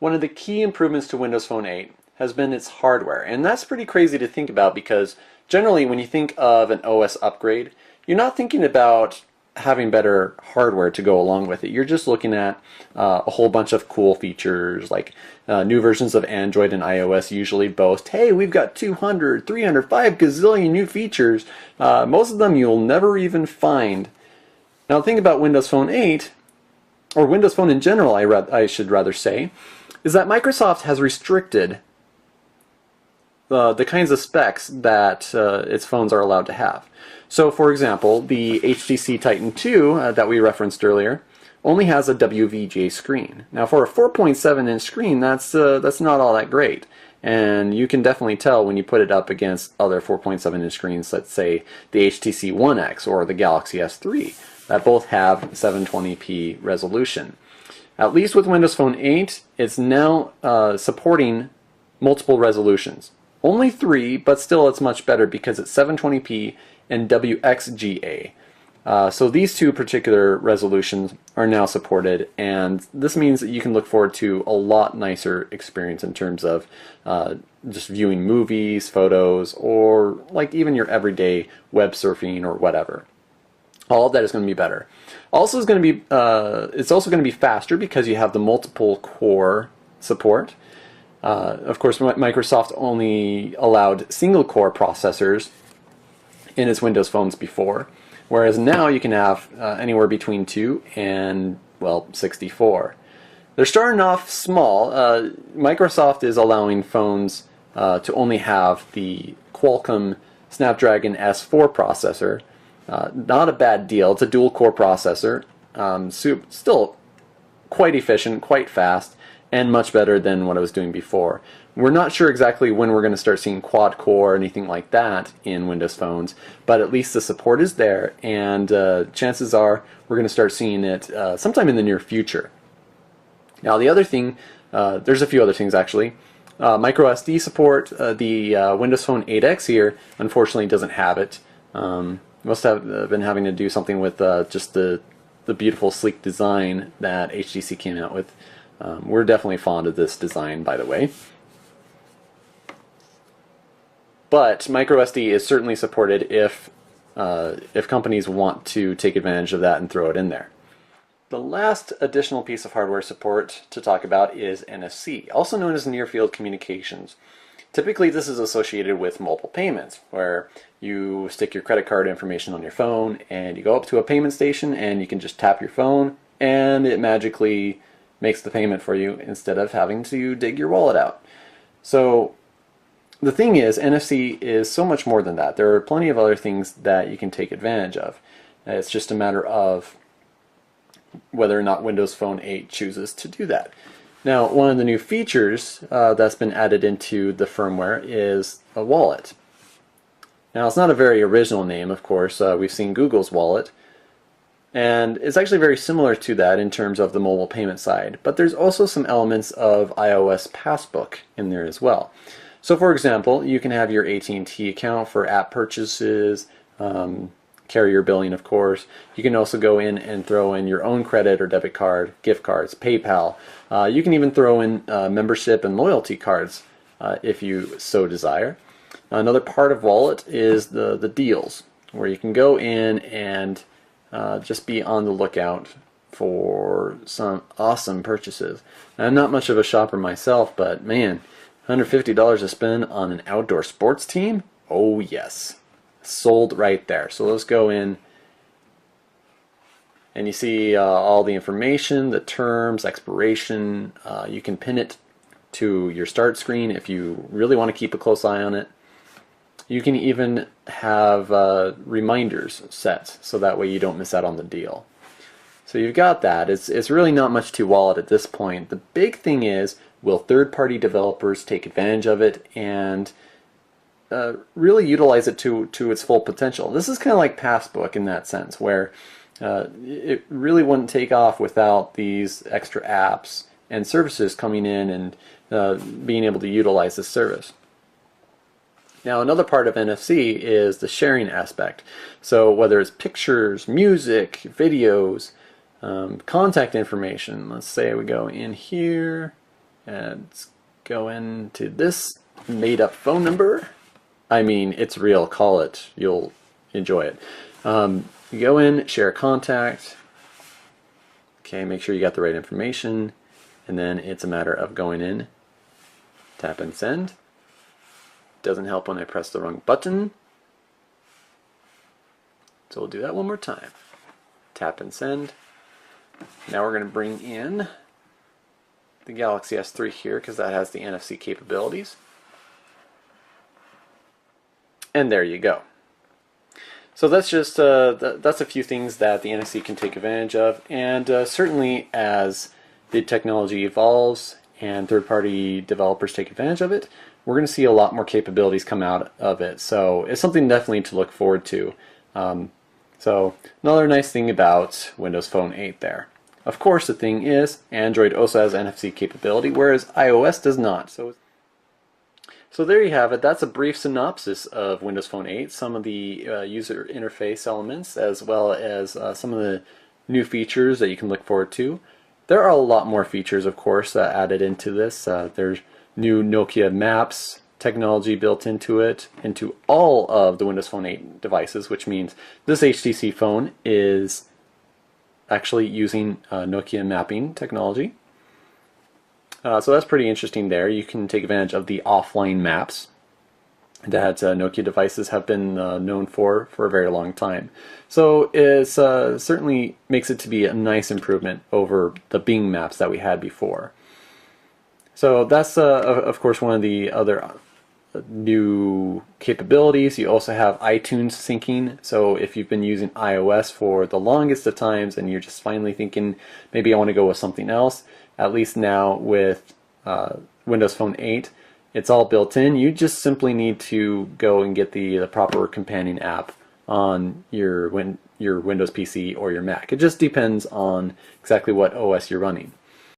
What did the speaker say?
One of the key improvements to Windows Phone 8 has been its hardware, and that's pretty crazy to think about because generally when you think of an OS upgrade, you're not thinking about having better hardware to go along with it. You're just looking at a whole bunch of cool features like new versions of Android and iOS usually boast, hey, we've got 200, 300, 5 gazillion new features. Most of them you'll never even find. Now the thing about Windows Phone 8, or Windows Phone in general I should rather say, is that Microsoft has restricted the kinds of specs that its phones are allowed to have. So for example, the HTC Titan 2 that we referenced earlier only has a WVGA screen. Now for a 4.7-inch screen, that's not all that great. And you can definitely tell when you put it up against other 4.7-inch screens, let's say the HTC One X or the Galaxy S3, that both have 720p resolution. At least with Windows Phone 8, it's now supporting multiple resolutions. Only 3, but still it's much better because it's 720p and WXGA. So these two particular resolutions are now supported, and this means that you can look forward to a lot nicer experience in terms of just viewing movies, photos, or like even your everyday web surfing or whatever. All of that is going to be better. Also, it's going to be faster because you have the multiple core support. Of course, Microsoft only allowed single core processors in its Windows phones before, whereas now you can have anywhere between 2 and, well, 64. They're starting off small. Microsoft is allowing phones to only have the Qualcomm Snapdragon S4 processor. Not a bad deal. It's a dual-core processor. Still quite efficient, quite fast, and much better than what I was doing before. We're not sure exactly when we're going to start seeing quad-core or anything like that in Windows phones, but at least the support is there, and chances are we're going to start seeing it sometime in the near future. Now the other thing, there's a few other things actually. Micro SD support, the Windows Phone 8X here unfortunately doesn't have it. Must have been having to do something with just the beautiful sleek design that HTC came out with. We're definitely fond of this design, by the way. But microSD is certainly supported if companies want to take advantage of that and throw it in there. The last additional piece of hardware support to talk about is NFC, also known as Near Field Communications. Typically this is associated with mobile payments, where you stick your credit card information on your phone and you go up to a payment station and you can just tap your phone and it magically makes the payment for you instead of having to dig your wallet out. So the thing is, NFC is so much more than that. There are plenty of other things that you can take advantage of. It's just a matter of whether or not Windows Phone 8 chooses to do that. Now, one of the new features that's been added into the firmware is a wallet. Now, it's not a very original name, of course. We've seen Google's wallet, and it's actually very similar to that in terms of the mobile payment side. But there's also some elements of iOS Passbook in there as well. So, for example, you can have your AT&T account for app purchases, carrier billing, of course. You can also go in and throw in your own credit or debit card, gift cards, PayPal. You can even throw in membership and loyalty cards if you so desire. Another part of Wallet is the deals, where you can go in and just be on the lookout for some awesome purchases. Now, I'm not much of a shopper myself, but man, $150 to spend on an outdoor sports team? Oh yes. Sold right there. So let's go in and you see all the information, the terms, expiration. You can pin it to your start screen if you really want to keep a close eye on it. You can even have reminders set so that way you don't miss out on the deal. So you've got that. It's really not much to Wallet at this point. The big thing is, will third-party developers take advantage of it and really utilize it to its full potential? This is kind of like Passbook in that sense, where it really wouldn't take off without these extra apps and services coming in and being able to utilize this service. Now, another part of NFC is the sharing aspect. So whether it's pictures, music, videos, contact information, let's say we go in here And let's go into this made up phone number. I mean, it's real, call it, you'll enjoy it. You go in, share a contact. Okay, make sure you got the right information. And then it's a matter of going in, tap and send. Doesn't help when I press the wrong button. So we'll do that one more time. Tap and send. Now we're going to bring in the Galaxy S3 here because that has the NFC capabilities. And there you go. So that's just that's a few things that the NFC can take advantage of, and certainly as the technology evolves and third-party developers take advantage of it, we're going to see a lot more capabilities come out of it. So it's something definitely to look forward to. So another nice thing about Windows Phone 8 there. Of course, the thing is, Android also has NFC capability, whereas iOS does not. So there you have it. That's a brief synopsis of Windows Phone 8, some of the user interface elements, as well as some of the new features that you can look forward to. There are a lot more features, of course, added into this. There's new Nokia Maps technology built into it, into all of the Windows Phone 8 devices, which means this HTC phone is actually using Nokia mapping technology. So that's pretty interesting there. You can take advantage of the offline maps that Nokia devices have been known for a very long time. So it certainly makes it to be a nice improvement over the Bing maps that we had before. So that's of course one of the other new capabilities. You also have iTunes syncing. So if you've been using iOS for the longest of times and you're just finally thinking maybe I want to go with something else, at least now with Windows Phone 8, it's all built in. You just simply need to go and get the proper companion app on your Windows PC or your Mac. It just depends on exactly what OS you're running.